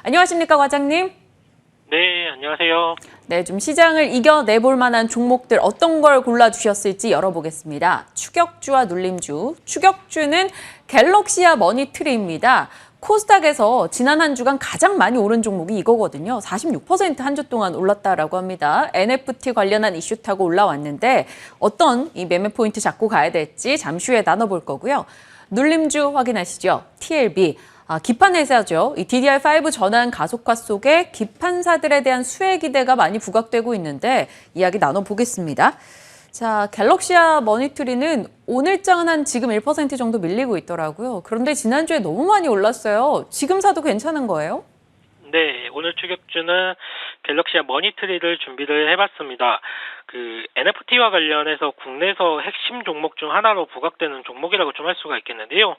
안녕하십니까, 과장님? 네, 안녕하세요. 네, 좀 시장을 이겨내볼 만한 종목들 어떤 걸 골라주셨을지 열어보겠습니다. 추격주와 눌림주. 추격주는 갤럭시와 머니트리입니다. 코스닥에서 지난 한 주간 가장 많이 오른 종목이 이거거든요. 46% 한 주 동안 올랐다라고 합니다. NFT 관련한 이슈 타고 올라왔는데 어떤 이 매매 포인트 잡고 가야 될지 잠시 후에 나눠볼 거고요. 눌림주 확인하시죠. TLB. 기판 회사죠. 이 DDR5 전환 가속화 속에 기판사들에 대한 수혜 기대가 많이 부각되고 있는데 이야기 나눠보겠습니다. 자, 갤럭시와 머니트리는 오늘장은 한 지금 1% 정도 밀리고 있더라고요. 그런데 지난주에 너무 많이 올랐어요. 지금 사도 괜찮은 거예요? 네, 오늘 추격주는 갤럭시와 머니트리를 준비를 해봤습니다. NFT와 관련해서 국내에서 핵심 종목 중 하나로 부각되는 종목이라고 좀 할 수가 있겠는데요.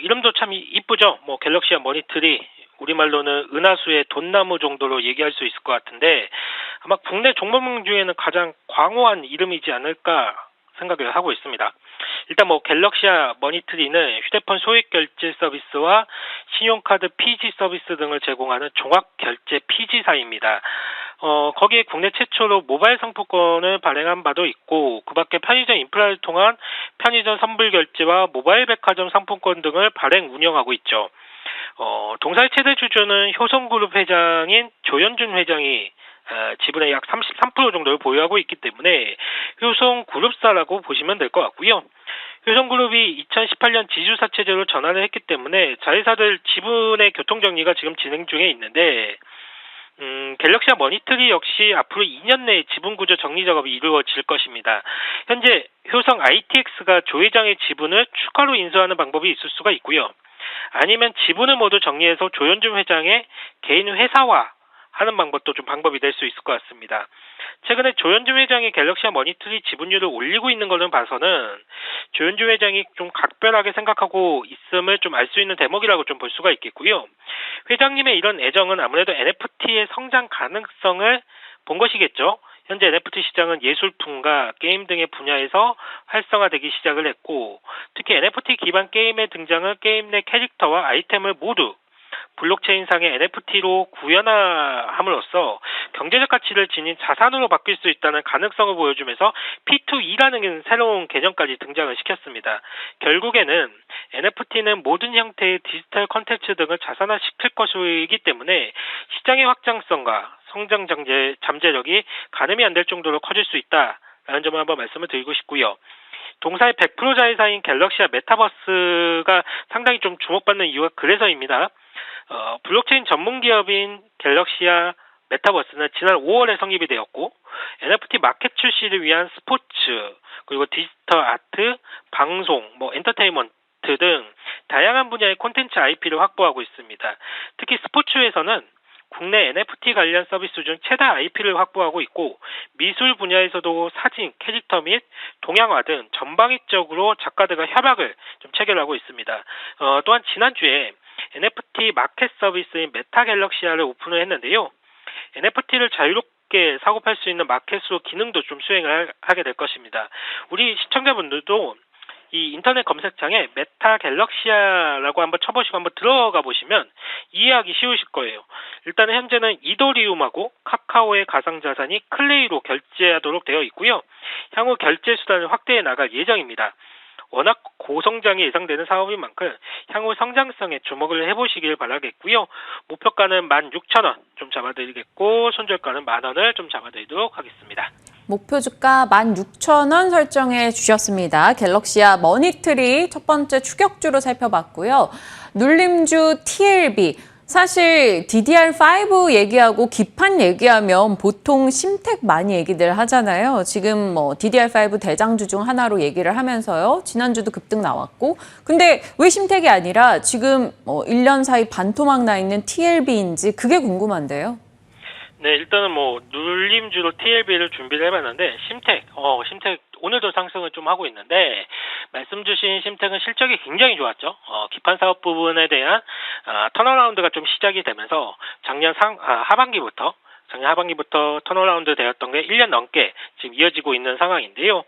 이름도 참 이쁘죠? 갤럭시와 머니트리, 우리말로는 은하수의 돈나무 정도로 얘기할 수 있을 것 같은데, 아마 국내 종목 중에는 가장 광호한 이름이지 않을까 생각을 하고 있습니다. 일단 갤럭시와 머니트리는 휴대폰 소액 결제 서비스와 신용카드 PG 서비스 등을 제공하는 종합 결제 PG사입니다. 거기에 국내 최초로 모바일 상품권을 발행한 바도 있고, 그 밖에 편의점 인프라를 통한 편의점 선불 결제와 모바일 백화점 상품권 등을 발행 운영하고 있죠. 동사의 최대 주주는 효성그룹 회장인 조현준 회장이 지분의 약 33% 정도를 보유하고 있기 때문에 효성그룹사라고 보시면 될 것 같고요. 효성그룹이 2018년 지주사 체제로 전환을 했기 때문에 자회사들 지분의 교통정리가 지금 진행 중에 있는데, 갤럭시와 머니트리 역시 앞으로 2년 내에 지분구조 정리 작업이 이루어질 것입니다. 현재 효성 ITX가 조 회장의 지분을 추가로 인수하는 방법이 있을 수가 있고요. 아니면 지분을 모두 정리해서 조현준 회장의 개인 회사화 하는 방법도 좀 방법이 될 수 있을 것 같습니다. 최근에 조현준 회장이 갤럭시와 머니트리 지분율을 올리고 있는 것을 봐서는 조현준 회장이 좀 각별하게 생각하고 있음을 좀 알 수 있는 대목이라고 좀 볼 수가 있겠고요. 회장님의 이런 애정은 아무래도 NFT의 성장 가능성을 본 것이겠죠. 현재 NFT 시장은 예술품과 게임 등의 분야에서 활성화되기 시작을 했고, 특히 NFT 기반 게임의 등장은 게임 내 캐릭터와 아이템을 모두 블록체인상의 NFT로 구현함으로써 경제적 가치를 지닌 자산으로 바뀔 수 있다는 가능성을 보여주면서 P2E라는 새로운 개념까지 등장을 시켰습니다. 결국에는 NFT는 모든 형태의 디지털 콘텐츠 등을 자산화시킬 것이기 때문에 시장의 확장성과 성장 잠재력이 가늠이 안 될 정도로 커질 수 있다라는 점을 한번 말씀을 드리고 싶고요. 동사의 100% 자회사인 갤럭시와 메타버스가 상당히 좀 주목받는 이유가 그래서입니다. 블록체인 전문 기업인 갤럭시와 메타버스는 지난 5월에 성립이 되었고, NFT 마켓 출시를 위한 스포츠, 그리고 디지털 아트, 방송, 엔터테인먼트 등 다양한 분야의 콘텐츠 IP를 확보하고 있습니다. 특히 스포츠에서는 국내 NFT 관련 서비스 중 최다 IP를 확보하고 있고, 미술 분야에서도 사진, 캐릭터 및 동양화 등 전방위적으로 작가들과 협약을 좀 체결하고 있습니다. 또한 지난주에 NFT 마켓 서비스인 메타갤럭시아를 오픈을 했는데요. NFT를 자유롭게 사고 팔 수 있는 마켓으로 기능도 좀 수행을 하게 될 것입니다. 우리 시청자분들도 이 인터넷 검색창에 메타갤럭시아라고 한번 쳐보시고 한번 들어가 보시면 이해하기 쉬우실 거예요. 일단은 현재는 이더리움하고 카카오의 가상자산이 클레이로 결제하도록 되어 있고요. 향후 결제 수단을 확대해 나갈 예정입니다. 워낙 고성장이 예상되는 사업인 만큼 향후 성장성에 주목을 해보시길 바라겠고요. 목표가는 16,000원 좀 잡아드리겠고, 손절가는 10,000원을 좀 잡아드리도록 하겠습니다. 목표 주가 16,000원 설정해 주셨습니다. 갤럭시와 머니트리 첫 번째 추격주로 살펴봤고요. 눌림주 TLB. 사실 DDR5 얘기하고 기판 얘기하면 보통 심택 많이 얘기들 하잖아요. 지금 DDR5 대장주 중 하나로 얘기를 하면서요. 지난주도 급등 나왔고. 근데 왜 심택이 아니라 지금 1년 사이 반토막 나 있는 TLB인지 그게 궁금한데요. 네, 일단은 눌림주로 TLB를 준비를 해봤는데, 심택 오늘도 상승을 좀 하고 있는데, 말씀 주신 심택은 실적이 굉장히 좋았죠. 기판 사업 부분에 대한 턴어라운드가 좀 시작이 되면서 작년 하반기부터 턴어라운드 되었던 게 1년 넘게 지금 이어지고 있는 상황인데요.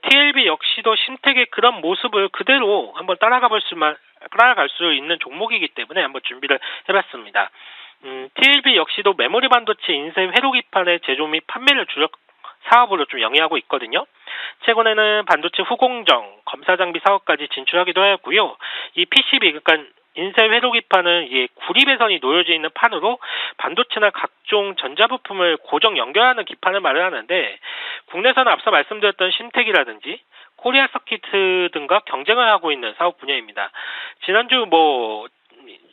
TLB 역시도 심택의 그런 모습을 그대로 한번 따라가 볼 수만 따라갈 수 있는 종목이기 때문에 한번 준비를 해봤습니다. TLB 역시도 메모리 반도체 인쇄 회로 기판의 제조 및 판매를 주력 사업으로 좀 영위하고 있거든요. 최근에는 반도체 후공정, 검사 장비 사업까지 진출하기도 하였고요. 이 PCB, 그러니까 인쇄 회로 기판은 구리배선이 놓여져 있는 판으로 반도체나 각종 전자부품을 고정 연결하는 기판을 말하는데, 국내에서는 앞서 말씀드렸던 신텍이라든지 코리아 서키트 등과 경쟁을 하고 있는 사업 분야입니다. 지난주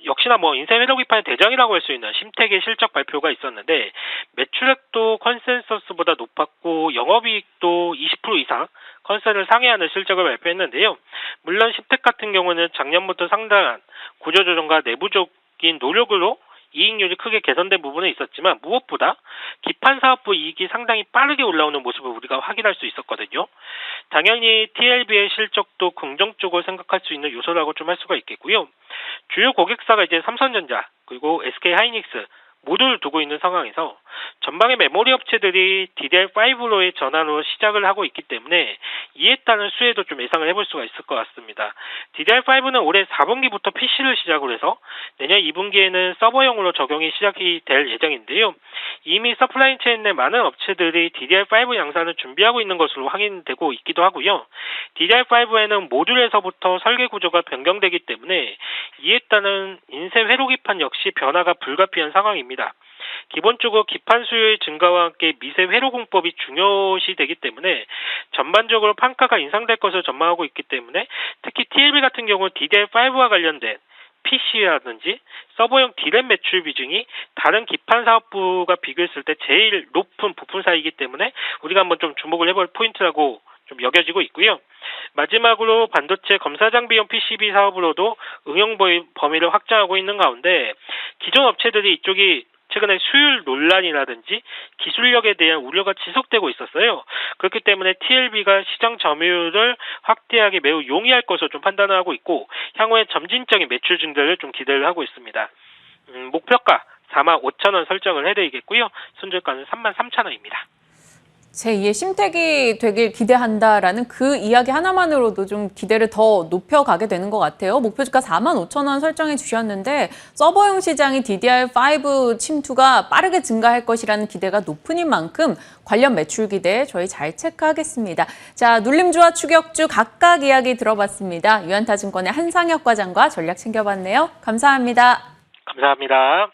역시나 인쇄 회로 기판의 대장이라고 할 수 있는 심텍의 실적 발표가 있었는데, 매출액도 컨센서스보다 높았고 영업이익도 20% 이상 컨센을 상회하는 실적을 발표했는데요. 물론 심텍 같은 경우는 작년부터 상당한 구조조정과 내부적인 노력으로 이익률이 크게 개선된 부분은 있었지만, 무엇보다 기판 사업부 이익이 상당히 빠르게 올라오는 모습을 우리가 확인할 수 있었거든요. 당연히 TLB의 실적도 긍정적으로 생각할 수 있는 요소라고 좀 할 수가 있겠고요. 주요 고객사가 이제 삼성전자 그리고 SK하이닉스 모두를 두고 있는 상황에서 전방의 메모리 업체들이 DDR5로의 전환으로 시작을 하고 있기 때문에 이에 따른 수혜도 좀 예상을 해볼 수가 있을 것 같습니다. DDR5는 올해 4분기부터 PC를 시작으로 해서 내년 2분기에는 서버용으로 적용이 시작이 될 예정인데요. 이미 서플라이 체인 내 많은 업체들이 DDR5 양산을 준비하고 있는 것으로 확인되고 있기도 하고요. DDR5에는 모듈에서부터 설계 구조가 변경되기 때문에 이에 따른 인쇄 회로 기판 역시 변화가 불가피한 상황입니다. 기본적으로 기판 수요의 증가와 함께 미세 회로 공법이 중요시되기 때문에 전반적으로 판가가 인상될 것을 전망하고 있기 때문에, 특히 TLB 같은 경우 DDR5와 관련된 PC라든지 서버용 D램 매출 비중이 다른 기판 사업부가 비교했을 때 제일 높은 부품사이기 때문에 우리가 한번 좀 주목을 해볼 포인트라고 좀 여겨지고 있고요. 마지막으로 반도체 검사 장비용 PCB 사업으로도 응용 범위를 확장하고 있는 가운데, 기존 업체들이 이쪽이 최근에 수율 논란이라든지 기술력에 대한 우려가 지속되고 있었어요. 그렇기 때문에 TLB가 시장 점유율을 확대하기 매우 용이할 것으로 좀 판단을 하고 있고, 향후에 점진적인 매출 증대를 좀 기대를 하고 있습니다. 목표가 45,000원 설정을 해드리겠고요. 손절가는 33,000원입니다. 제2의 심택이 되길 기대한다라는 그 이야기 하나만으로도 좀 기대를 더 높여가게 되는 것 같아요. 목표주가 45,000원 설정해 주셨는데, 서버용 시장이 DDR5 침투가 빠르게 증가할 것이라는 기대가 높은 만큼 관련 매출 기대 저희 잘 체크하겠습니다. 자, 눌림주와 추격주 각각 이야기 들어봤습니다. 유한타증권의 한상혁 과장과 전략 챙겨봤네요. 감사합니다. 감사합니다.